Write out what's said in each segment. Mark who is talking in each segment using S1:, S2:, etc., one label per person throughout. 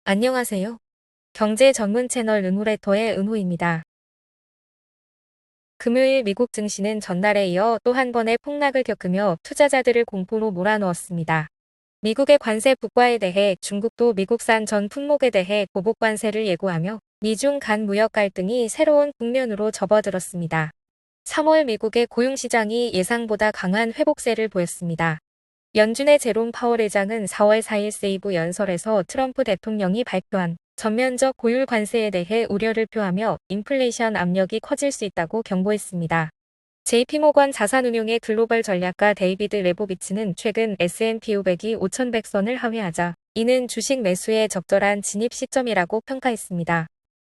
S1: 안녕하세요. 경제 전문 채널 은호레터의 은호입니다. 금요일 미국 증시는 전날에 이어 또 한 번의 폭락을 겪으며 투자자들을 공포로 몰아넣었습니다. 미국의 관세 부과에 대해 중국도 미국산 전 품목에 대해 보복 관세를 예고하며 미중 간 무역 갈등이 새로운 국면으로 접어들었습니다. 3월 미국의 고용시장이 예상보다 강한 회복세를 보였습니다. 연준의 제롬 파월 의장은 4월 4일 세이브 연설에서 트럼프 대통령이 발표한 전면적 고율 관세에 대해 우려를 표하며 인플레이션 압력이 커질 수 있다고 경고했습니다. JP모건 자산운용의 글로벌 전략가 데이비드 레보비츠는 최근 S&P 500이 5,100선을 하회하자 이는 주식 매수의 적절한 진입 시점이라고 평가했습니다.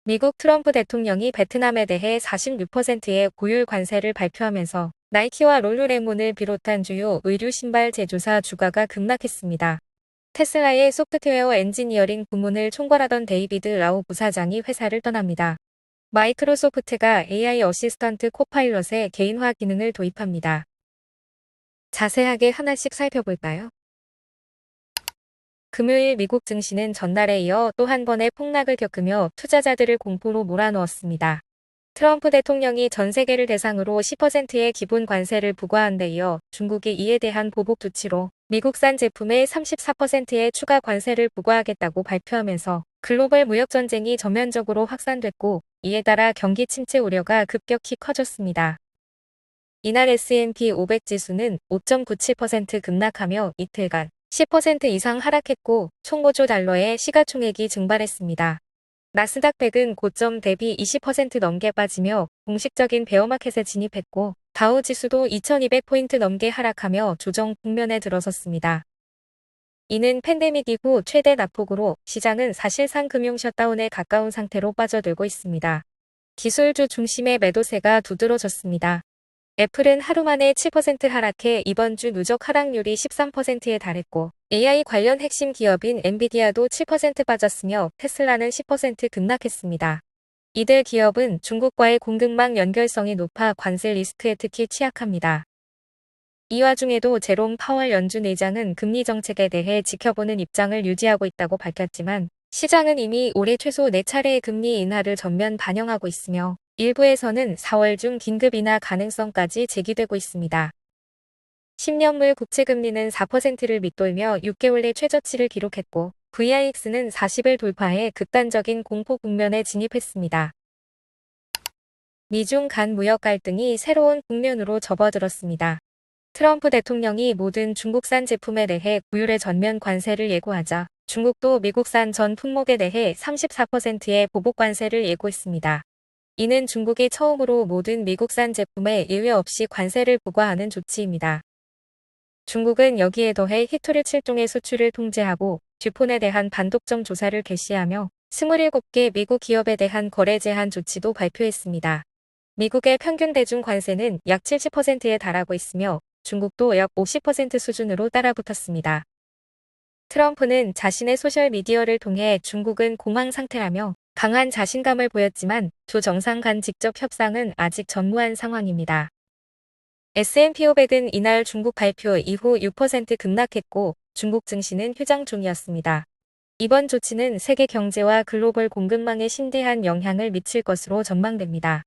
S1: 미국 트럼프 대통령이 베트남에 대해 46%의 고율 관세를 발표하면서 나이키와 롤루레몬을 비롯한 주요 의류 신발 제조사 주가가 급락했습니다. 테슬라의 소프트웨어 엔지니어링 부문을 총괄하던 데이비드 라오 부사장이 회사를 떠납니다. 마이크로소프트가 AI 어시스턴트 코파일럿의 개인화 기능을 도입합니다. 자세하게 하나씩 살펴볼까요? 금요일 미국 증시는 전날에 이어 또 한 번의 폭락을 겪으며 투자자들을 공포로 몰아넣었습니다. 트럼프 대통령이 전 세계를 대상으로 10%의 기본 관세를 부과한 데 이어 중국이 이에 대한 보복 조치로 미국산 제품에 34%의 추가 관세를 부과하겠다고 발표하면서 글로벌 무역 전쟁이 전면적으로 확산됐고 이에 따라 경기 침체 우려가 급격히 커졌습니다. 이날 S&P 500 지수는 5.97% 급락하며 이틀간 10% 이상 하락했고 총 5조 달러의 시가총액이 증발했습니다. 나스닥 100은 고점 대비 20% 넘게 빠지며 공식적인 베어마켓에 진입했고 다우 지수도 2200포인트 넘게 하락하며 조정 국면에 들어섰습니다. 이는 팬데믹 이후 최대 낙폭으로 시장은 사실상 금융 셧다운에 가까운 상태로 빠져들고 있습니다. 기술주 중심의 매도세가 두드러졌습니다. 애플은 하루 만에 7% 하락해 이번 주 누적 하락률이 13%에 달했고 AI 관련 핵심 기업인 엔비디아도 7% 빠졌으며 테슬라는 10% 급락했습니다. 이들 기업은 중국과의 공급망 연결성이 높아 관세 리스크에 특히 취약합니다. 이 와중에도 제롬 파월 연준 의장은 금리 정책에 대해 지켜보는 입장을 유지하고 있다고 밝혔지만 시장은 이미 올해 최소 4차례의 금리 인하를 전면 반영하고 있으며 일부에서는 4월 중 긴급 인하 가능성까지 제기되고 있습니다. 10년물 국채금리는 4%를 밑돌며 6개월 내 최저치를 기록했고 VIX는 40을 돌파해 극단적인 공포 국면에 진입했습니다. 미중 간 무역 갈등이 새로운 국면으로 접어들었습니다. 트럼프 대통령이 모든 중국산 제품에 대해 고율의 전면 관세를 예고하자 중국도 미국산 전 품목에 대해 34%의 보복 관세를 예고했습니다. 이는 중국이 처음으로 모든 미국산 제품에 예외 없이 관세를 부과하는 조치입니다. 중국은 여기에 더해 히토류 7종의 수출을 통제하고 듀폰에 대한 반독점 조사를 개시하며 27개 미국 기업에 대한 거래 제한 조치도 발표했습니다. 미국의 평균 대중 관세는 약 70%에 달하고 있으며 중국도 약 50% 수준으로 따라붙었습니다. 트럼프는 자신의 소셜미디어를 통해 중국은 공황 상태라며 강한 자신감을 보였지만 두 정상 간 직접 협상은 아직 전무한 상황입니다. S&P 500은 이날 중국 발표 이후 6% 급락했고 중국 증시는 휴장 중이었습니다. 이번 조치는 세계 경제와 글로벌 공급망에 심대한 영향을 미칠 것으로 전망됩니다.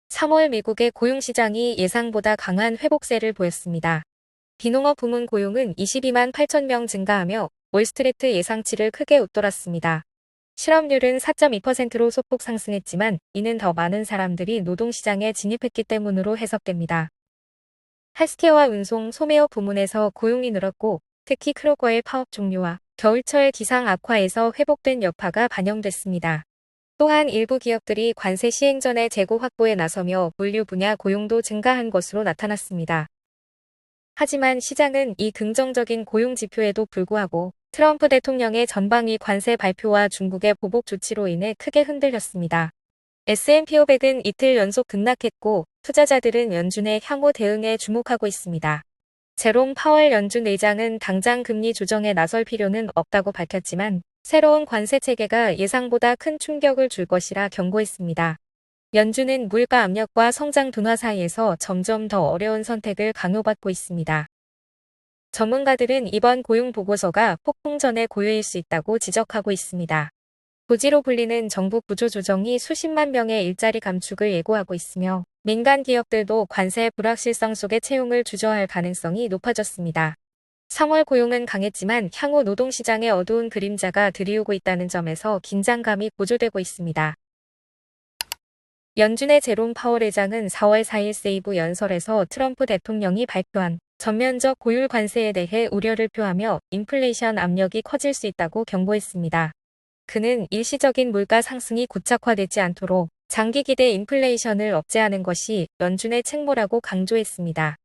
S1: 3월 미국의 고용시장이 예상보다 강한 회복세를 보였습니다. 비농업 부문 고용은 22만 8천 명 증가하며 월스트리트 예상치를 크게 웃돌았습니다. 실업률은 4.2%로 소폭 상승했지만 이는 더 많은 사람들이 노동시장에 진입했기 때문으로 해석됩니다. 헬스케어와 운송, 소매업 부문에서 고용이 늘었고 특히 크로거의 파업 종료와 겨울철 기상 악화에서 회복된 여파가 반영됐습니다. 또한 일부 기업들이 관세 시행 전에 재고 확보에 나서며 물류 분야 고용도 증가한 것으로 나타났습니다. 하지만 시장은 이 긍정적인 고용 지표에도 불구하고 트럼프 대통령의 전방위 관세 발표와 중국의 보복 조치로 인해 크게 흔들렸습니다. S&P 500은 이틀 연속 급락했고 투자자들은 연준의 향후 대응에 주목하고 있습니다. 제롬 파월 연준 의장은 당장 금리 조정에 나설 필요는 없다고 밝혔지만 새로운 관세 체계가 예상보다 큰 충격을 줄 것이라 경고했습니다. 연준은 물가 압력과 성장 둔화 사이에서 점점 더 어려운 선택을 강요받고 있습니다. 전문가들은 이번 고용 보고서가 폭풍 전의 고요일 수 있다고 지적하고 있습니다. 부지로 불리는 정부 구조조정이 수십만 명의 일자리 감축을 예고하고 있으며 민간 기업들도 관세 불확실성 속에 채용을 주저할 가능성이 높아졌습니다. 3월 고용은 강했지만 향후 노동시장의 어두운 그림자가 들이오고 있다는 점에서 긴장감이 고조되고 있습니다. 연준의 제롬 파월 의장은 4월 4일 세이브 연설에서 트럼프 대통령이 발표한 전면적 고율 관세에 대해 우려를 표하며 인플레이션 압력이 커질 수 있다고 경고했습니다. 그는 일시적인 물가 상승이 고착화되지 않도록 장기 기대 인플레이션을 억제하는 것이 연준의 책무라고 강조했습니다.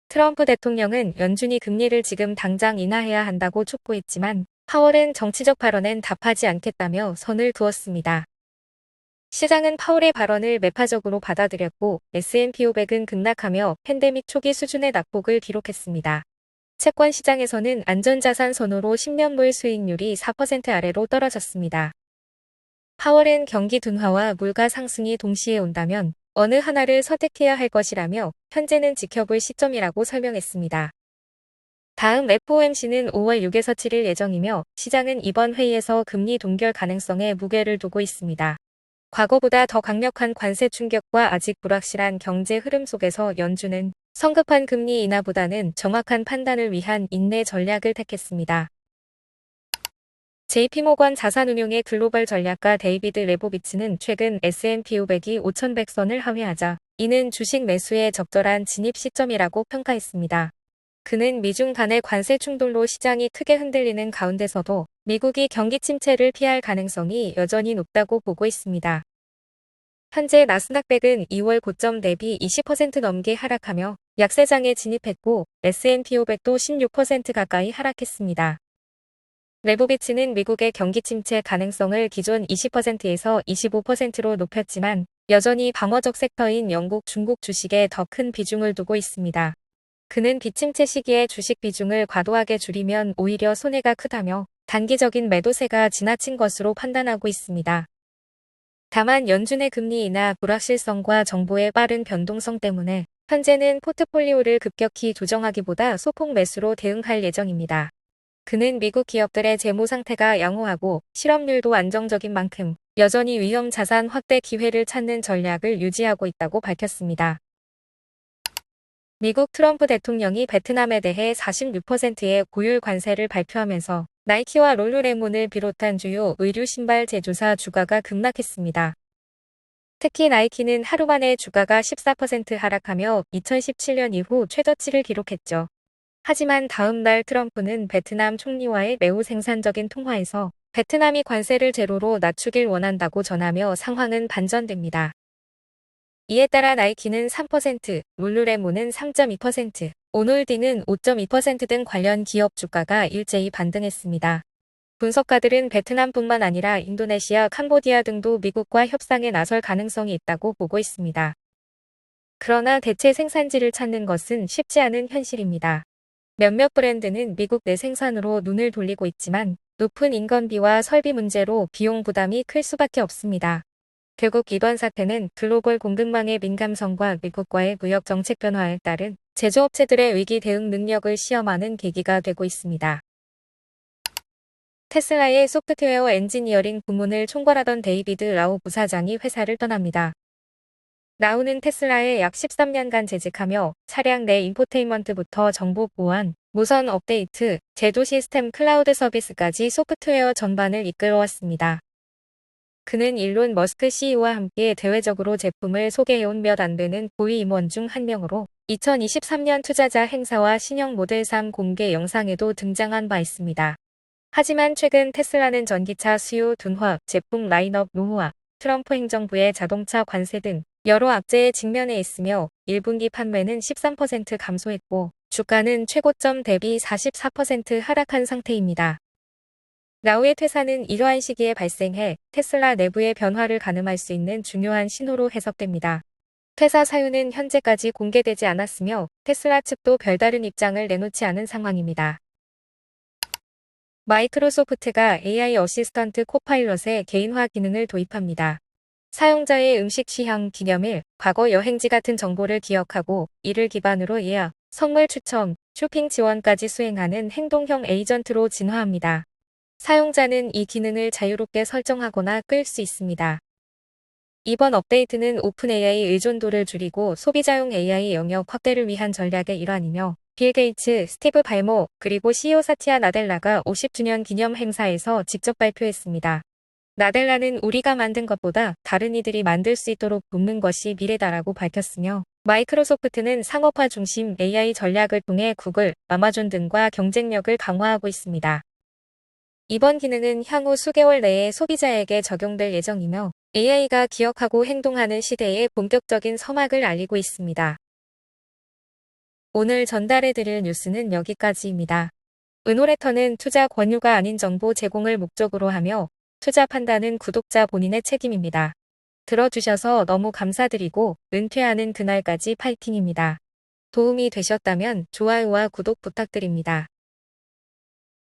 S1: 트럼프 대통령은 연준이 금리를 지금 당장 인하해야 한다고 촉구했지만 파월은 정치적 발언엔 답하지 않겠다며 선을 그었습니다. 시장은 파월의 발언을 매파적으로 받아들였고 S&P 500은 급락하며 팬데믹 초기 수준의 낙폭을 기록했습니다. 채권 시장에서는 안전자산 선호로 10년물 수익률이 4% 아래로 떨어졌습니다. 파월은 경기 둔화와 물가 상승이 동시에 온다면 어느 하나를 선택해야 할 것이라며 현재는 지켜볼 시점이라고 설명했습니다. 다음 FOMC는 5월 6에서 7일 예정이며 시장은 이번 회의에서 금리 동결 가능성에 무게를 두고 있습니다. 과거보다 더 강력한 관세 충격과 아직 불확실한 경제 흐름 속에서 연준은 성급한 금리 인하보다는 정확한 판단을 위한 인내 전략을 택했습니다. JP모건 자산운용의 글로벌 전략가 데이비드 레보비츠는 최근 S&P 500이 5,100선을 하회하자 이는 주식 매수의 적절한 진입 시점이라고 평가했습니다. 그는 미중 간의 관세 충돌로 시장이 크게 흔들리는 가운데서도 미국이 경기 침체를 피할 가능성이 여전히 높다고 보고 있습니다. 현재 나스닥100은 2월 고점 대비 20% 넘게 하락하며 약세장에 진입했고 S&P 500도 16% 가까이 하락했습니다. 레보비츠는 미국의 경기 침체 가능성을 기존 20%에서 25%로 높였지만 여전히 방어적 섹터인 영국, 중국 주식에 더 큰 비중을 두고 있습니다. 그는 비침체 시기에 주식 비중을 과도하게 줄이면 오히려 손해가 크다며 단기적인 매도세가 지나친 것으로 판단하고 있습니다. 다만 연준의 금리 인하 불확실성과 정보의 빠른 변동성 때문에 현재는 포트폴리오를 급격히 조정하기보다 소폭 매수로 대응할 예정입니다. 그는 미국 기업들의 재무 상태가 양호하고 실업률도 안정적인 만큼 여전히 위험 자산 확대 기회를 찾는 전략을 유지하고 있다고 밝혔습니다. 미국 트럼프 대통령이 베트남에 대해 46%의 고율 관세를 발표하면서 나이키와 룰루레몬을 비롯한 주요 의류 신발 제조사 주가가 급락했습니다. 특히 나이키는 하루 만에 주가가 14% 하락하며 2017년 이후 최저치를 기록했죠. 하지만 다음 날 트럼프는 베트남 총리와의 매우 생산적인 통화에서 베트남이 관세를 제로로 낮추길 원한다고 전하며 상황은 반전됩니다. 이에 따라 나이키는 3%, 룰루레몬은 3.2%, 오놀딩은 5.2% 등 관련 기업 주가가 일제히 반등했습니다. 분석가들은 베트남뿐만 아니라 인도네시아, 캄보디아 등도 미국과 협상에 나설 가능성이 있다고 보고 있습니다. 그러나 대체 생산지를 찾는 것은 쉽지 않은 현실입니다. 몇몇 브랜드는 미국 내 생산으로 눈을 돌리고 있지만 높은 인건비와 설비 문제로 비용 부담이 클 수밖에 없습니다. 결국 이번 사태는 글로벌 공급망의 민감성과 미국과의 무역 정책 변화에 따른 제조업체들의 위기 대응 능력을 시험하는 계기가 되고 있습니다. 테슬라의 소프트웨어 엔지니어링 부문을 총괄하던 데이비드 라우 부사장이 회사를 떠납니다. 라우는 테슬라에 약 13년간 재직하며 차량 내 인포테인먼트부터 정보 보안, 무선 업데이트, 제조 시스템 클라우드 서비스까지 소프트웨어 전반을 이끌어왔습니다. 그는 일론 머스크 CEO와 함께 대외적으로 제품을 소개해온 몇 안 되는 고위 임원 중 한 명으로 2023년 투자자 행사와 신형 모델 3 공개 영상에도 등장한 바 있습니다. 하지만 최근 테슬라는 전기차 수요 둔화, 제품 라인업 노후화, 트럼프 행정부의 자동차 관세 등 여러 악재에 직면해 있으며 1분기 판매는 13% 감소했고 주가는 최고점 대비 44% 하락한 상태입니다. 라우의 퇴사는 이러한 시기에 발생해 테슬라 내부의 변화를 가늠할 수 있는 중요한 신호로 해석됩니다. 퇴사 사유는 현재까지 공개되지 않았으며 테슬라 측도 별다른 입장을 내놓지 않은 상황입니다. 마이크로소프트가 AI 어시스턴트 코파일럿의 개인화 기능을 도입합니다. 사용자의 음식 취향, 기념일, 과거 여행지 같은 정보를 기억하고 이를 기반으로 예약, 선물 추첨, 쇼핑 지원까지 수행하는 행동형 에이전트로 진화합니다. 사용자는 이 기능을 자유롭게 설정하거나 끌 수 있습니다. 이번 업데이트는 오픈AI 의존도를 줄이고 소비자용 AI 영역 확대를 위한 전략의 일환이며 빌 게이츠, 스티브 발모, 그리고 CEO 사티아 나델라가 50주년 기념 행사에서 직접 발표했습니다. 나델라는 우리가 만든 것보다 다른 이들이 만들 수 있도록 돕는 것이 미래다라고 밝혔으며 마이크로소프트는 상업화 중심 AI 전략을 통해 구글, 아마존 등과 경쟁력을 강화하고 있습니다. 이번 기능은 향후 수개월 내에 소비자에게 적용될 예정이며 AI가 기억하고 행동하는 시대에 본격적인 서막을 알리고 있습니다. 오늘 전달해드릴 뉴스는 여기까지입니다. 은호레터는 투자 권유가 아닌 정보 제공을 목적으로 하며 투자 판단은 구독자 본인의 책임입니다. 들어주셔서 너무 감사드리고 은퇴하는 그날까지 파이팅입니다. 도움이 되셨다면 좋아요와 구독 부탁드립니다.